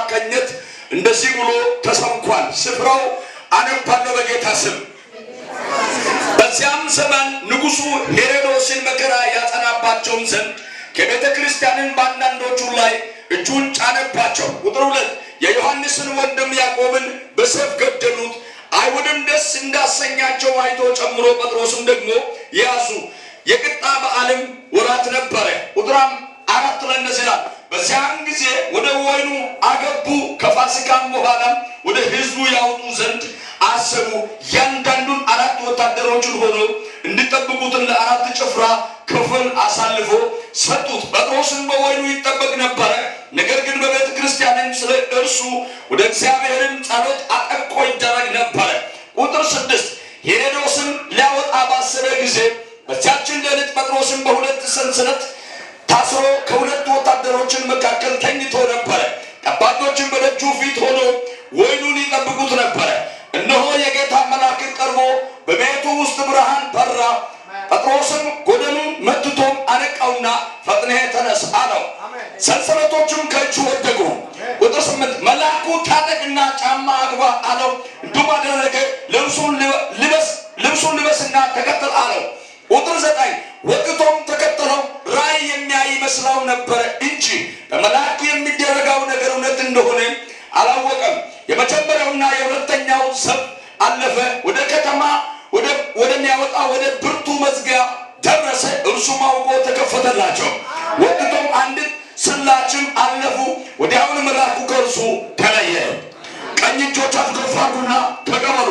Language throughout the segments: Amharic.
አማካኝነት እንደዚህ ብሎ ተሰብኳል። ስፍራው አነባለሁ በጌታ ስም። በዚያም ዘመን ንጉሡ ሄሮድስን መከራ ያጸናባቸውም ዘንድ ከቤተ ክርስቲያንን በአንዳንዶቹ ላይ እጁን ጫነባቸው። ቁጥር 2 የዮሐንስን ወንድም ያዕቆብን በሰይፍ ገደሉት። አይሁድም ደስ እንዳሰኛቸው አይቶ ጨምሮ ጴጥሮስም ደግሞ ያዙ። የቂጣ በዓልም ወራት ነበረ። ቁጥር 4 ላይ እንደዚህ ይላል፣ በዚያን ጊዜ ወደ ወይኑ አገቡ። ከፋሲካም በኋላ ወደ ሕዝቡ ያወጡ ዘንድ አሰቡ። እያንዳንዱን 4 ወታደሮችን ሆኖ እንዲጠብቁትን ለ4 ጭፍራ ክፍል አሳልፎ ሰጡት። ጴጥሮስም በወይኑ ይጠበቅ ነበረ። ነገር ግን በቤተ ክርስቲያንም ስለ እርሱ ወደ እግዚአብሔርም ጸሎት አጥብቆ ይደረግ ነበረ። ቁጥር 6 ሄሮድስም ሊያወጣ ባሰበ ጊዜ በዚያችን ሌሊት ጴጥሮስም በሁለት ሰንሰለት ታስሮ ከሁለት ወታደሮችን መካከል ተኝቶ ነበረ። ጠባቂዎችም በደጁ ፊት ሆኖ ወይኑን ይጠብቁት ነበረ። እነሆ የጌታ መልአክ ቀርቦ በቤቱ ውስጥ ብርሃን በራ። ጴጥሮስም ጎድኑን መትቶም አነቃውና ፈጥነህ ተነስ አለው። ሰንሰለቶቹም ከእጁ ወደቁ። ቁጥር 8 መልአኩ ታጠቅና ጫማ አግባ አለው። እንዲሁም አደረገ። ልብሱን ልበስና ተከተል አለው። ቁጥር 9 ወጥቶም ተከተለው። ራእይ የሚያይ መስለው ነበረ እንጂ በመልአኩ የሚደረገው ነገር እውነት እንደሆነ አላወቀም። የመጀመሪያውና የሁለተኛው ሰልፍ አለፈ። ወደ ከተማ ወደሚያወጣ ወደ ብርቱ መዝጊያ ደረሰ። እርሱም አውቆ ተከፈተላቸው። ወጥቶም አንዲት ስላችም አለፉ። ወዲያውኑ መልአኩ ከእርሱ ተለየ። ቀኝ እጆቻችሁን ከፍ አድርጉና ተቀበሉ።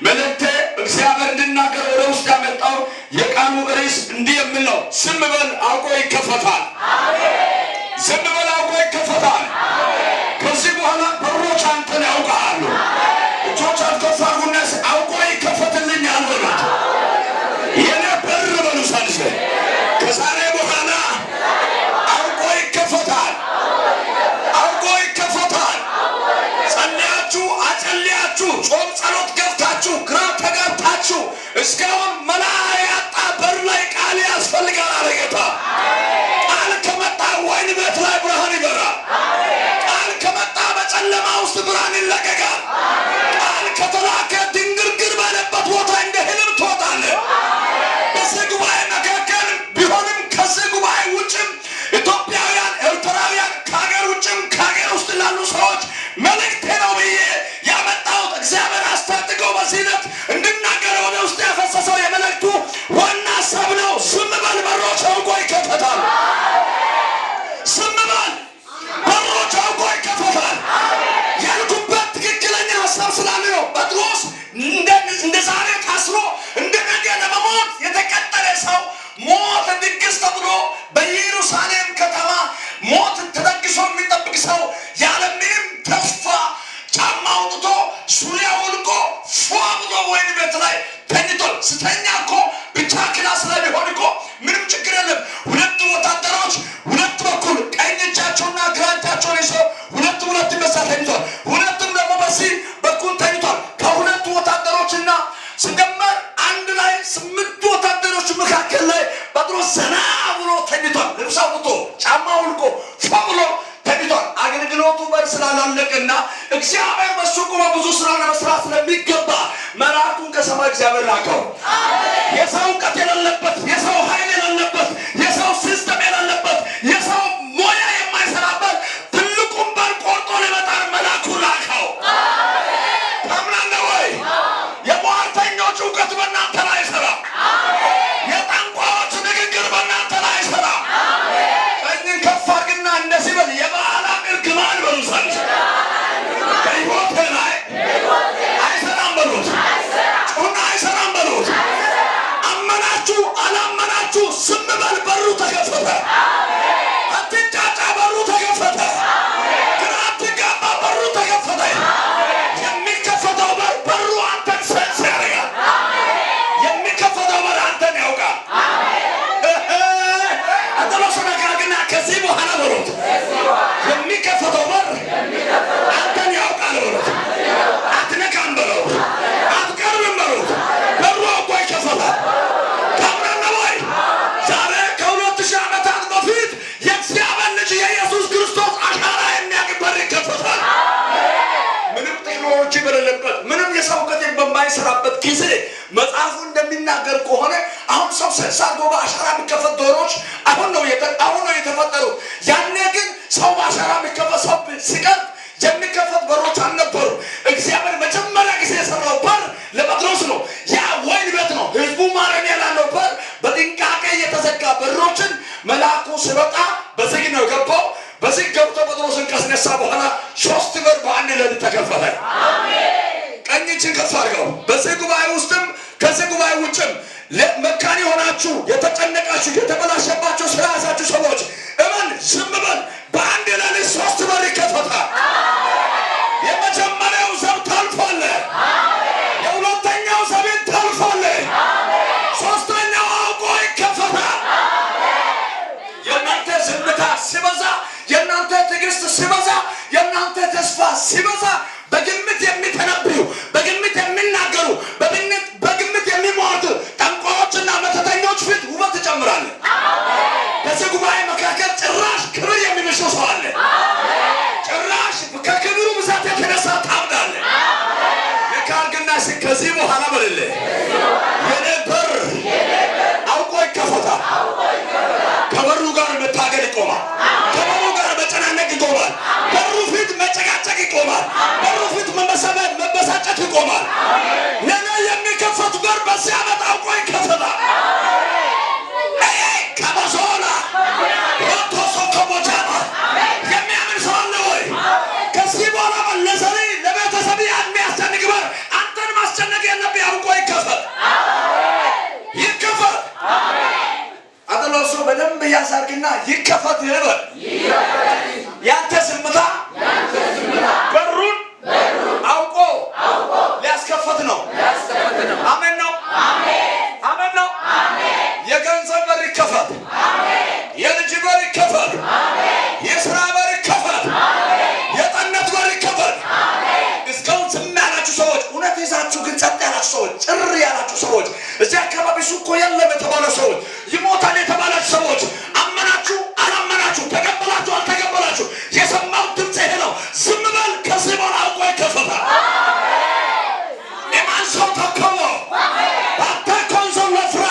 መልእክቴ እግዚአብሔር እንድናገር ወደ ውስጥ ያመጣው የቃሉ ርዕስ እንዲህ የሚል ነው። ዝም በል አውቆ ይከፈታል። ዝም በል አውቆ ይከፈታል። ከዚህ በኋላ በሮች አንተን ያውቃሉ። እጆቻችሁን ከፍ አድርጉና አውቆ ይከፈትልኛል በሉት። የኔ በር በሉ ሳልሰ ከዛሬ በኋላ አውቆ ይከፈታል። አውቆ ይከፈታል። ጸልያችሁ አጸልያችሁ ጾም ጸሎት ገብታችሁ ግራ ተጋብታችሁ እስካሁን መላ ያጣ በር ላይ ቃል ያስፈልጋል አለ ጌታ። ቃል ከመጣ ወይን ቤት ላይ ብርሃን ይበራል። ቃል ከመጣ በጨለማ ውስጥ ብርሃን ይለቀቃል። ቃል ከተላከ ድንግርግር ባለበት ቦታ እንደ ህልም ትወጣለህ። በዚህ ጉባኤ መካከል ቢሆንም ከዚህ ጉባኤ ውጭም ኢትዮጵያውያን፣ ኤርትራውያን ከሀገር ውጭም ከሀገር ውስጥ ላሉ ሰዎች መልእክቴ ነው ብዬ ያመጣሁት እግዚአብሔር አስታጥቀው በሲነት እንድናገር ወደ ውስጥ ያፈሰሰው የመልእክቱ ዋና ሀሳብ ነው። ዝም በል በሮች አውቆ ይከፈታል። ዝም በል በሮች አውቆ ይከፈታል ያልኩበት ትክክለኛ ሀሳብ ስላለ ነው። ጴጥሮስ እንደ ዛሬ ታስሮ እንደ ነገ ለመሞት የተቀጠረ ሰው ሞት ድግስ ተብሎ በኢየሩሳሌም ከተማ ሞት ተደግሶ የሚጠብቅ ሰው ያለምንም ተስፋ ጫማ አውጥቶ ሱሪያ ወልቆ ፏ ብሎ ወይን ቤት ላይ ተኝቷል። ስተኛ እኮ ብቻ ክላስ ላይ ቢሆን እኮ ምንም ችግር የለም። ሁለት ወታደሮች ሁለት በኩል ቀኝ እጃቸውና ግራ እጃቸውን ይዘው ሁለት ይመሳ ተኝቷል። ሁለቱም ደግሞ በዚህ በኩል ተኝቷል። ከሁለቱ ወታደሮችና ስንገመር አንድ ላይ 8 ወታደሮች መካከል ላይ ጴጥሮስ ዘና ብሎ ተኝቷል። ልብስ አውጥቶ ጫማ ወልቆ ፏ ብሎ ተኝቷል። አገልግሎቱ በር ስላላለቀና እግዚአብሔር በሱ ቁሞ ብዙ ስራ ለመስራት ስለሚገባ መልአኩን ከሰማይ እግዚአብሔር ላከው። የሰው እውቀት የሌለበት፣ የሰው ኃይል የሌለበት፣ የሰው ሲስተም የሌለበት፣ የሰው ሞያ የማይሰራበት ትልቁን በር ቆርጦ ሊመጣ መልአኩን ላከው። ታምናለህ ወይ? የሟርተኞች እውቀት በእናንተ ላይ አይሰራም። የጠንቋዮች ንግግር በእናንተ ላይ አይሰራም። ቀኝን ከፍ አድርግና እንደዚህ በል፣ የበዓላም እርግማን በሉ ሳልሽ በሕይወቴ ላይ አይሰራም በሉት። ጩና አይሰራም በሉት። አመናችሁ አላመናችሁ በሌለበት ምንም የሰው እውቀት በማይሰራበት ጊዜ መጽሐፉ እንደሚናገር ከሆነ አሁን ሰው ሰሳዶ በአሻራ የሚከፈት ዶሮች አሁን ነው የተፈጠሩት። ያኔ ግን ሰው በአሻራ የሚከፈት ሰው ሲቀር የሚከፈት በሮች አልነበሩ። እግዚአብሔር መጀመሪያ ጊዜ የሰራው በር ለጴጥሮስ ነው። ያ ወይን ቤት ነው። ህዝቡ ማረሚያ ላለው በር በጥንቃቄ የተዘጋ በሮችን መልአኩ ሲወጣ በዝግ ነው የገባው። በዝግ ገብቶ ጴጥሮስን ካስነሳ በኋላ 3 በር በአንድ ሌሊት ተከፈተ። ቀኝ እጅን ከፍ አድርገው። በዚህ ጉባኤ ውስጥም ከዚህ ጉባኤ ውጭም መካን የሆናችሁ የተጨነቃችሁ የተበላሸባችሁ ስራ ያዛችሁ ሰዎች እመን፣ ዝም በል። በአንድ ሌሊት 3 በር ይከፈታል። የመጀመሪያው ዘብ ታልፏል። የሁለተኛው ዘቤን ታልፏል። ሶስተኛው አውቆ ይከፈታል። የእናንተ ዝምታ ሲበዛ፣ የእናንተ ትዕግስት ሲበዛ፣ የእናንተ ተስፋ ሲበዛ በግምት የሚተነብዩ በግምት የሚናገሩ በግምት የሚሟርቱ ጠንቋዮችና መተተኞች ፊት ውበት ትጨምራለህ። በዚህ ጉባኤ መካከል ጭራሽ ክብር የሚነሱ ሰው አለ። ጭራሽ ከክብሩ ብዛት የተነሳ ታብዳለህ። የካርግና ከዚህ በኋላ በልልህ የኔ በር አውቆ ይከፈታል። ከበሩ ጋር መታገል ይቆማል። ከበሩ ጋር መጨናነቅ ይቆማል። በሩ ፊት መጨቃጨቅ ይቆማል። በሩ ፊት መበሳጨት ይቆማል። ነገ የሚከፈት በር በዚህ ዓመት አውቆ ይከፈታል። ከበዞላ ሮቶሶ ከቦጃማ የሚያምን ሰው አለ ወይ? ከዚህ በኋላ ለዘሪ ለቤተሰብ የሚያስጨንቅ በር አንተን ማስጨነቅ የለብህ። አውቆ ይከፈት ይከፈት። አጥሎሶ በደንብ ያሳርግና ይከፈት ይበል። ያንተ ዝምታ በሩን አውቆ ሊያስከፈት ነው። አሜን ነው። አሜን ነው። የገንዘብ በር ይከፈት። የልጅ በር ይከፈት። የስራ በር ይከፈት። የጠነት በር ይከፈት። እስካሁን ዝም ያላችሁ ሰዎች፣ እውነት ይዛችሁ ግን ጸጥ ያላችሁ ሰዎች፣ ጭር ያላችሁ ሰዎች፣ እዚህ አካባቢ እሱ እኮ የለም የተባለ ሰዎች፣ ይሞታል የተባላችሁ ሰዎች፣ አመናችሁ አላመናችሁ፣ ተቀበላችሁ አልተቀበላችሁ፣ የሰማው ድምፅ ይሄ ነው። ዝም በል። ከዚህ በኋላ አውቆ ይከፈታል። ኢማን ሰው ተከቦ ባታ ኮንሶል ለፍራ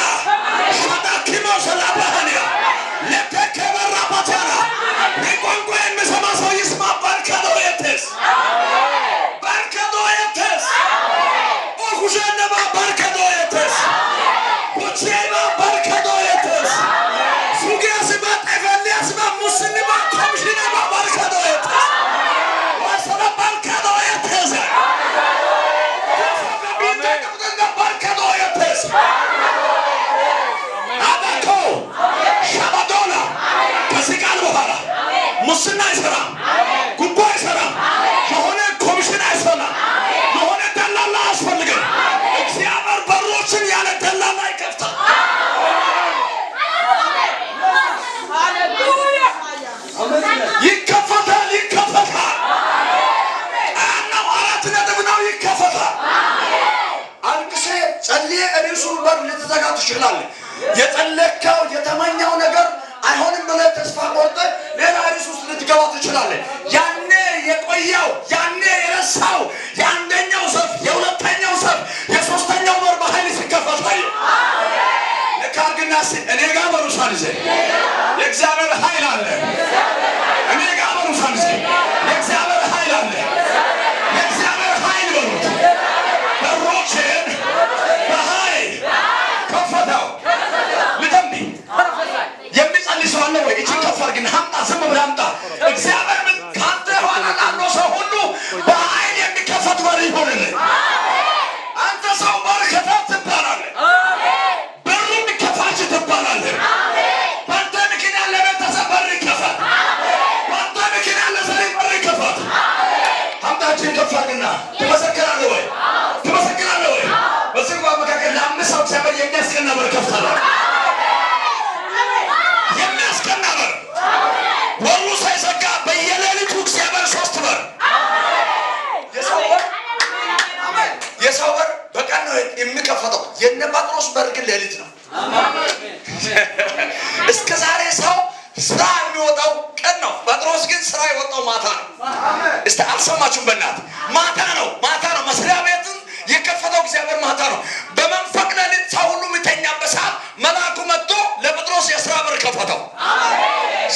ሻዳኪሞ ሰላባህንያ ለተከበራ ባታራ ቋንቋ የሚሰማ ሰው ይስማ። ባርከዶ የትስ ባርከዶ የትስ ኦኩሸነባ ባርከዶ የትስ ቡቼባ ባርከዶ የትስ ሱጊያስባ ጠፈሊያስባ ሙስሊማ ኮምሽነባ ባርከዶ የትስ ዋሰባ ባርከዶ የትስ ባርከዶ የትስ አባኮ ሻባዶላ ከዚህ ቃል በኋላ ሙስና አይሰራም፣ ጉቦ አይሰራም፣ የሆነ ኮሚሽን አይሰራም፣ የሆነ ደላላ አያስፈልግም። እግዚአብሔር በሮችን ያለ ደላላ ይከፍታል። ይከፈታል። ይከፈታል። አናው 4 ነጥብ ነው። ይከፈታል። አልቅሴ ጸልዬ እሪሱን በር ልትዘጋ ትችላለህ። የጸለከው የተመኘው ነገር አይሆንም ብለህ ተስፋ ቆርጠህ ሌላ ሪስ ውስጥ ልትገባ ትችላለህ። ያኔ የቆየው ያኔ የረሳው የአንደኛው ሰፍ የሁለተኛው ሰፍ የሶስተኛው በር በኃይል ሲከፈት አየሁ። ለካርግና እኔ ጋር በሩሳን ይዘ የእግዚአብሔር ኃይል አለ። እኔ ጋር በሩሳን ይዘ የእግዚአብሔር ኃይል አለ። የእግዚአብሔር ኃይል በሉት። በሮችን በኃይል ከፈተው። ልደምቢ የሚጸልይ ሰው አለ ወይ? እጅን ከፍ አድርግና አምጣ። ዝም ብለህ አምጣ። እግዚአብሔር ካንተ ሆነ ላለው ሰው ሁሉ በኃይል የሚከፈት በር ይሆንልህ። አንተ ሰው በር ከፈት ትባላለህ። በሩ የሚከፋች ትባላለህ። በአንተ ምክንያት ለቤተሰብ በር ይከፈት። በአንተ ምክንያት ለዘሬ በር ይከፈት። አምጣ። እጅን ከፍ አድርግና ትመሰክራለህ ወይ? ትመሰክራለህ ወይ? በዚህ ጉባኤ መካከል ለ5 ሰው እግዚአብሔር የሚያስቀና በር ከፍታለህ። የሚያስቀና በር በሩ ሳይዘጋ በየሌሊቱ እግዚአብሔር 3 በር። የሰው በር በቀን ነው የሚከፈተው። የነ ጴጥሮስ በር ግን ሌሊት ነው። እስከ ዛሬ ሰው ስራ የሚወጣው ቀን ነው። ጴጥሮስ ግን ስራ የወጣው ማታ ነው። እስቲ አልሰማችሁም? በእናትህ ማታ ነው። ማታ ነው መስሪያ እግዚአብሔር ማታ ነው። በመንፈቅ ሌሊት ሰው ሁሉ የሚተኛበት ሰዓት መልአኩ መጥቶ ለጴጥሮስ የሥራ በር ከፈተው።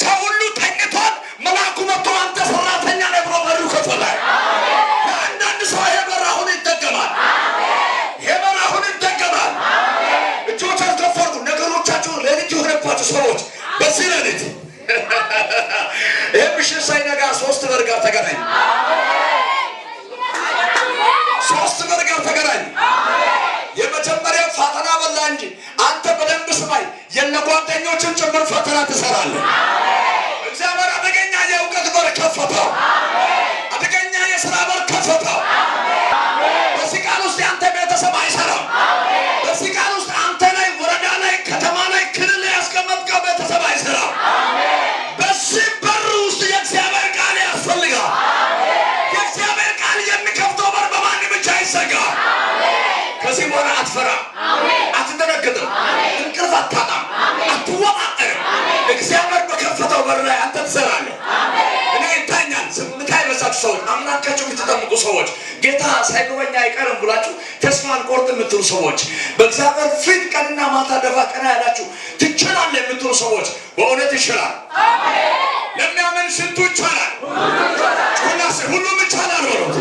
ሰው ሁሉ ተኝቷል። መልአኩ መጥቶ አንተ ሰራተኛ ነህ ብሎ በሩ ከፈተ። ለአንዳንድ ሰው ይሄ በር አሁን ይደገማል። ይሄ በር አሁን ይደገማል። እጆቻችሁን ከፍ አድርጉ። ነገሮቻችሁ ሌሊት የሆነባችሁ ሰዎች በዚህ ሌሊት ይሄ ምሽት ሳይነጋ 3 በር ጋር ተገናኝ። 3 በር ጋር ተገናኝ። የመጀመሪያው ፈተና በላ እንጂ አንተ በደንብ ስማይ የነ ጓደኞችን ጭምር ፈተና ትሰራለህ። እግዚአብሔር አደገኛ የእውቀት በር ከፈተው። አደገኛ የሥራ በር ከፈተው። በዚህ ቃል ውስጥ አንተ ቤተሰብ አይሰራም። በዚህ ቃል ውስጥ አንተ ላይ ወረዳ ላይ ከተማ ላይ ክልል ላይ ያስቀመጥከው ቤተሰብ አይሰራም። በዚህ በር ውስጥ የእግዚአብሔር ቃል ያስፈልጋል። የእግዚአብሔር ቃል የሚከፍተው በር በማንም ብቻ አይዘጋም። ከዚህ በኋላ አትፈራም፣ አትደነግጥም፣ እንቅልፍ አታጣም፣ አትወጣጠርም። እግዚአብሔር በከፈተው በር ላይ አንተ ትሰራለህ። እኔ ይታኛል። ዝምታ የበዛችሁ ሰዎች፣ አምላካችሁ የምትጠብቁ ሰዎች፣ ጌታ ሳይጎበኛ አይቀርም ብላችሁ ተስፋ አልቆርጥም የምትሉ ሰዎች፣ በእግዚአብሔር ፊት ቀንና ማታ ደፋ ቀና ያላችሁ ትችላለህ የምትሉ ሰዎች በእውነት ይችላል። ለሚያምን ስንቱ ይቻላል? ሁሉም ይቻላል በሉት።